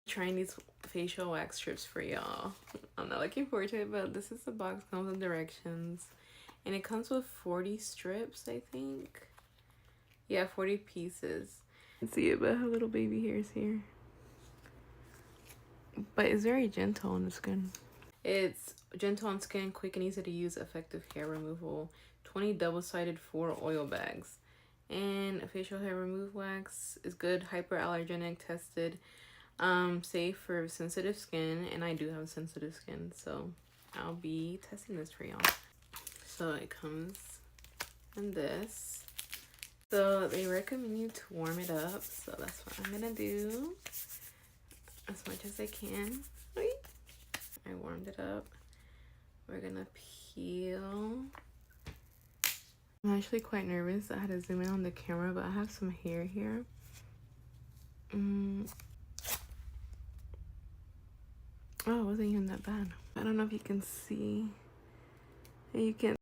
Trying these facial wax strips for y'all. I'm not looking forward to it, but this is the box, comes with directions, and it comes with 40 strips, I think. Yeah, 40 pieces. You can see it, but her little baby hairs here. But it's very gentle on the skin. It's gentle on skin, quick and easy to use, effective hair removal. 20 double-sided 4 oil bags. And facial hair remove wax is good, hyperallergenic, tested, safe for sensitive skin, and I do have sensitive skin, so I'll be testing this for y'all. So it comes in this. So they recommend you to warm it up, so that's what I'm gonna do as much as I can. I warmed it up. We're gonna peel. I'm actually quite nervous. I had to zoom in on the camera, but I have some hair here. Oh, it wasn't even that bad. I don't know if you can see. You can